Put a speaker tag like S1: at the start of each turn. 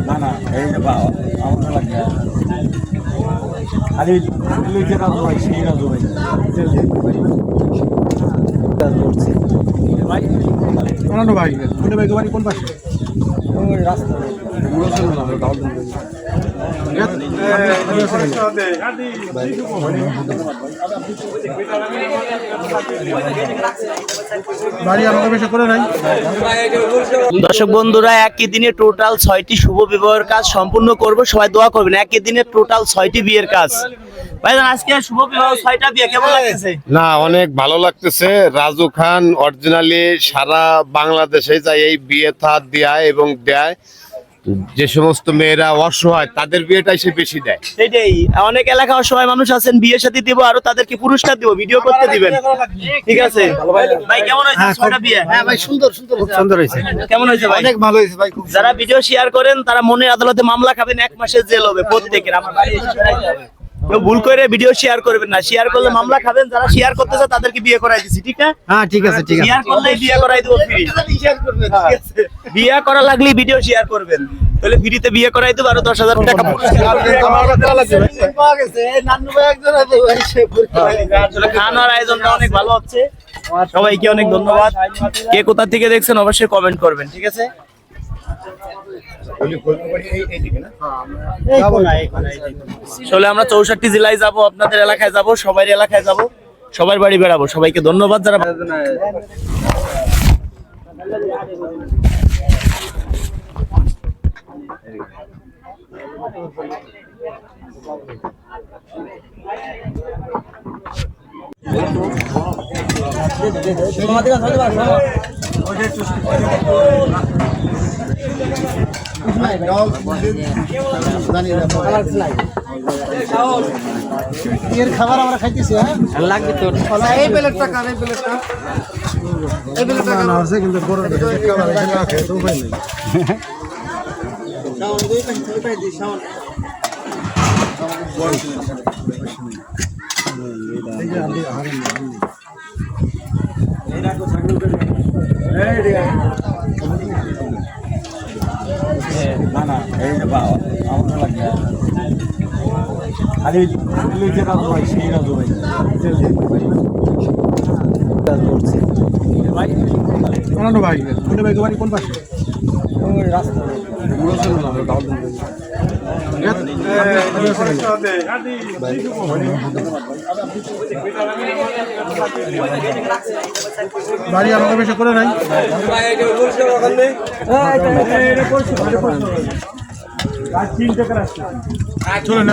S1: না না এই যে আমার লাগে খালি লিখে রাজু ভাই সেই রাজু ভাই করছি ভাই কোন ভাই কোন ভাই বাড়ি কোন পাশে ওই রাস্তা
S2: দর্শক বন্ধুরা একই দিনে টোটাল 6টি শুভ বিবাহের কাজ সম্পূর্ণ করব, সবাই দোয়া করবেন। একই দিনে টোটাল 6টি বিয়ের কাজ। ভাইজান আজকে শুভ বিবাহ 6টা বিয়ে কেমন লাগতেছে?
S3: না, অনেক ভালো লাগতেছে। রাজু খান অরিজিনালি সারা বাংলাদেশে যায় এই বিয়ে থাত দেয় এবং দেয়। যে সমস্ত মেয়েরা অসহায় তাদের বিয়েটাই সে বেশি দেয়।
S2: সেটাই, অনেক এলাকা অসহায় মানুষ আছেন, বিয়ের সাথে দিব আর তাদেরকে পুরস্কার দিব, ভিডিও করতে দিবেন। ঠিক আছে ভাই, কেমন হয়েছে 6টা বিয়ে?
S1: হ্যাঁ ভাই, সুন্দর সুন্দর, খুব সুন্দর হয়েছে।
S2: কেমন হয়েছে ভাই?
S1: অনেক ভালো হয়েছে ভাই।
S2: যারা ভিডিও শেয়ার করেন তারা মনের আদালতে মামলা খাবেন, 1 মাসের জেল হবে প্রত্যেকের। আমার বাড়ি কেউ ভুল করে ভিডিও শেয়ার করবেন না, শেয়ার করলে মামলা খাবেন। যারা শেয়ার করতেছে তাদেরকে বিয়ে করাই দিছি, ঠিক না?
S1: হ্যাঁ ঠিক আছে, ঠিক আছে।
S2: শেয়ার করলেই বিয়ে করাই দেব ফ্রি। বিয়ে করা লাগলে ভিডিও শেয়ার করবেন, তাহলে ফ্রিতে বিয়ে করাই দেব। আরো 10,000 টাকা পুরস্কার। খাওয়ানোর আয়োজনটা অনেক ভালো হচ্ছে। সবাইকে অনেক ধন্যবাদ। কে কোথা থেকে দেখছেন অবশ্যই কমেন্ট করবেন, ঠিক আছে? চলে আমরা 64 জেলায় যাব, আপনাদের এলাকায় যাব, সবার এলাকায় যাব, সবার বাড়ি বেড়াবো। সবাইকে ধন্যবাদ যারা
S1: এর খাবার আমরা খাইতেছি। হ্যাঁ লাগবে তোর এই প্লেটটা কার, এই প্লেটটা, এই প্লেটটা না আছে কিন্তু বড় খাবার এখানে আছে তো ভাই নেই। শাওন দুই পাঁচ টাকা দি শাওন এই যে আলি হারান এই রাখো ছাগল করে এই রে না না এই যে আমার লাগে খালি লিখে রাজু ভাই সেই রাজু ভাই করছি ভাই কোন ভাই কোন ভাই বাড়ি কোন পাশে ওই রাস্তা বাড়ি আমাকে বেশি করে নাই চলেন